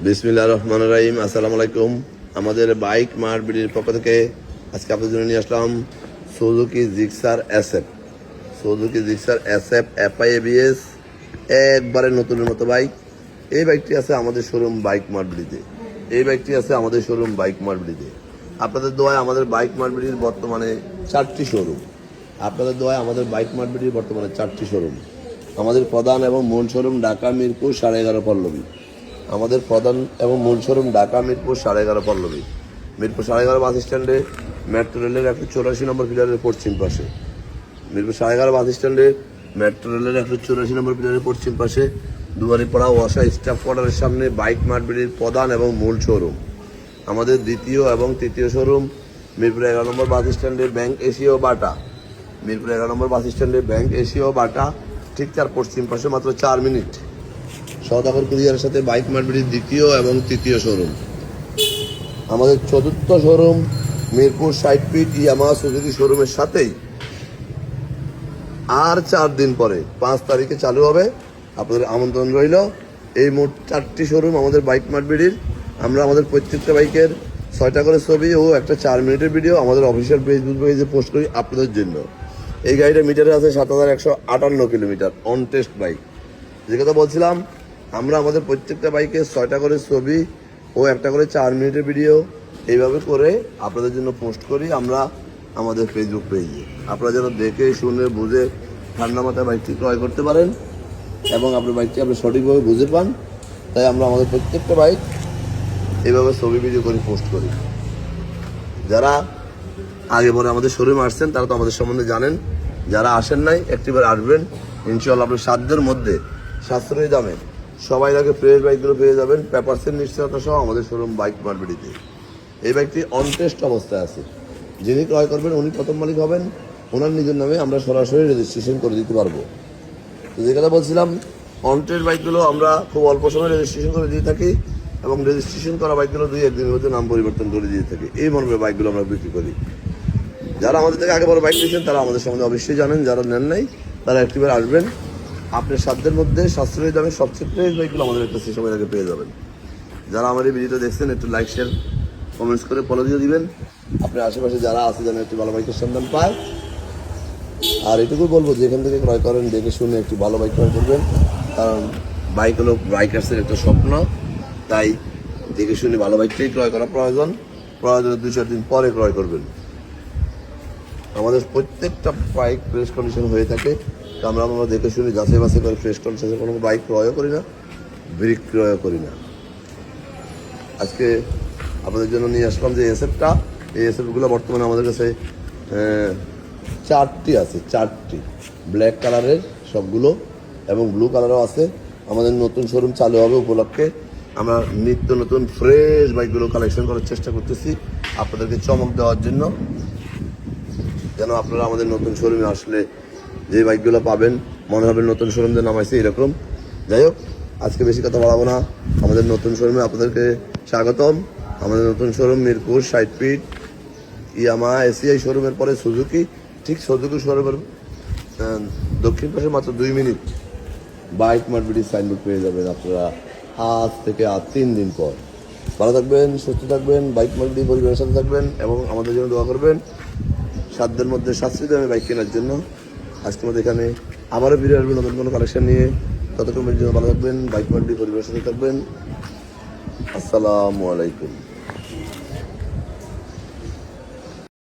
বিসমিল্লাহির রহমানির রহিম। আসসালামু আলাইকুম। আমাদের বাইক মার্ট বিডির পক্ষ থেকে আজকে আপনাদের জন্য নিয়ে আসলাম Suzuki Gixxer SF. Suzuki Gixxer SF FI ABS, একবারে নতুনের মতো বাইক। এই বাইকটি আছে আমাদের শোরুম বাইক মার্ট বিডিতে। আপনাদের দোয়ায় আমাদের বাইক মার্ট বিডির বর্তমানে 4টি শোরুম। আমাদের প্রধান এবং মূল শোরুম ঢাকা মিরপুর 11.5 পল্লবী। মিরপুর 11.5 বাস স্ট্যান্ডে মেট্রো রেলের 184 নম্বর পিলারের পশ্চিম পাশে দুয়ারিপাড়া ওয়াসা স্টাফ কোয়ার্টারের সামনে বাইক মার্ট বিডির প্রধান এবং মূল শোরুম। আমাদের দ্বিতীয় এবং তৃতীয় শোরুম মিরপুর 11 নম্বর বাস স্ট্যান্ডে ব্যাংক এশিয়া বাটা ঠিক তার পশ্চিম পাশে মাত্র 4 মিনিট। সওদাগর কুরিয়ারের সাথে বাইক মার্ট বিডির দ্বিতীয় এবং তৃতীয় শোরুম। আমাদের চতুর্থ showroom Mirpur 60 feet Yamaha Suzuki শোরুমের সাথেই আর 4 দিন পরে 5 তারিখে চালু হবে। আপনাদের আমন্ত্রণ রইল। এই মোট 4টি শোরুম আমাদের বাইক মার্ট বিডির। আমরা আমাদের প্রত্যেকটা বাইকের 6টা করে ছবি ও একটা 4 মিনিটের ভিডিও আমাদের অফিসিয়াল ফেসবুক পেজে পোস্ট করি আপনাদের জন্য। এই গাড়িটা মিটারে আছে 7158 কিলোমিটার অন টেস্ট বাইক। যে কথা বলছিলাম, আমরা আমাদের প্রত্যেকটা বাইকে 6টা করে ছবি ও একটা করে 4 মিনিটের ভিডিও এইভাবে করে আপনাদের জন্য পোস্ট করি আমরা আমাদের ফেসবুক পেজে। আপনারা যেন দেখে শুনে বুঝে ঠান্ডা মাথায় বাইকটি ক্রয় করতে পারেন এবং আপনার বাইকটি আপনি সঠিকভাবে বুঝে পান। তাই আমরা আমাদের প্রত্যেকটা বাইক এইভাবে ছবি ভিডিও করে পোস্ট করি। যারা আগে পরে আমাদের শোরুমে আসছেন তারা তো আমাদের সম্বন্ধে জানেন। যারা আসেন নাই একটিবার আসবেন, ইনশাআল্লাহ আপনার সাধ্যের মধ্যে সাশ্রয়ী দামে সবাই আগে ফ্রেশ বাইকগুলো পেয়ে যাবেন পেপারসের নিশ্চয়তা সহ আমাদের শোরুম বাইক মার্ট বিডিতে। এই বাইকটি অন টেস্ট অবস্থায় আছে। যিনি ক্রয় করবেন উনি প্রথম মালিক হবেন। ওনার নিজের নামে আমরা সরাসরি রেজিস্ট্রেশন করে দিতে পারবো। তো যে কথা বলছিলাম, অন টেস্ট বাইকগুলো আমরা খুব অল্প সময় রেজিস্ট্রেশন করে দিয়ে থাকি এবং রেজিস্ট্রেশন করা বাইকগুলো 2-1 দিনের মধ্যে নাম পরিবর্তন করে দিয়ে থাকি। এই মর্মে বাইকগুলো আমরা বিক্রি করি। যারা আমাদের থেকে আগে বড় বাইক নিয়েছেন তারা আমাদের সম্বন্ধে অবশ্যই জানেন। যারা নেন নাই তারা একটিবার আসবেন। আপনার সাধ্যের মধ্যে সাশ্রয়ী দামে সবচেয়ে ফ্রেশ বাইকগুলো আমাদের কাছে সবাই আগে পেয়ে যাবেন। যারা আমার এই ভিডিওটা দেখছেন একটু লাইক শেয়ার কমেন্টস করে ফলো দিয়ে দিবেন। আপনার আশেপাশে যারা আছে যেন একটি ভালো বাইকের সন্ধান পায়। আর এটুকু বলবো, যেখান থেকে ক্রয় করেন দেখে শুনে একটি ভালো বাইক ক্রয় করবেন। কারণ বাইক হলো বাইকার্সের একটা স্বপ্ন। তাই দেখে শুনে ভালো বাইকটাই ক্রয় করা প্রয়োজনে 2-4 দিন পরে ক্রয় করবেন। আমাদের প্রত্যেকটা বাইক ফ্রেশ কন্ডিশন হয়ে থাকে। তো আমরা দেখে শুনে যাচাই বাছাই করে ফ্রেশ কন্ডিশনে কোনো বাইক ক্রয়ও করি না, বিক্রয়ও করি না। আজকে আপনাদের জন্য নিয়ে আসলাম যে এসএফটা। এই এসএফগুলো বর্তমানে আমাদের কাছে 4টি আছে। 4টি ব্ল্যাক কালারের সবগুলো এবং ব্লু কালারও আছে। আমাদের নতুন শোরুম চালু হবে উপলক্ষে আমরা নিত্য নতুন ফ্রেশ বাইকগুলো কালেকশন করার চেষ্টা করতেছি আপনাদেরকে চমক দেওয়ার জন্য, যেন আপনারা আমাদের নতুন শোরুমে আসলে যে বাইকগুলো পাবেন মনে হবে নতুন শোরুম যে নামাইছে এরকম। যাই হোক, আজকে বেশি কথা বাড়াবো না। আমাদের নতুন শোরুমে আপনাদেরকে স্বাগতম। আমাদের নতুন showroom Mirpur 60 feet Yamaha ACI শোরুমের পরে সুজুকি, ঠিক সুজুকি শোরুমের দক্ষিণ পাশে মাত্র 2 মিনিট বাইক মার্ট বিডির সাইনবোর্ড পেয়ে যাবেন আপনারা আজ থেকে 3 দিন পর। ভালো থাকবেন, সুস্থ থাকবেন, বাইক মার্ট বিডি পরিবারের সাথে থাকবেন এবং আমাদের জন্য দোয়া করবেন সাধ্যের মধ্যে সাশ্রয়ী দামে বাইক কেনার জন্য। আজকের মধ্যে এখানে আবারও ফিরে আসবেন নতুন কোনো কালেকশন নিয়ে। ততক্ষণের জন্য ভালো থাকবেন, বাইক মার্ট বিডি পরিবারের সাথে থাকবেন। আসসালামু আলাইকুম।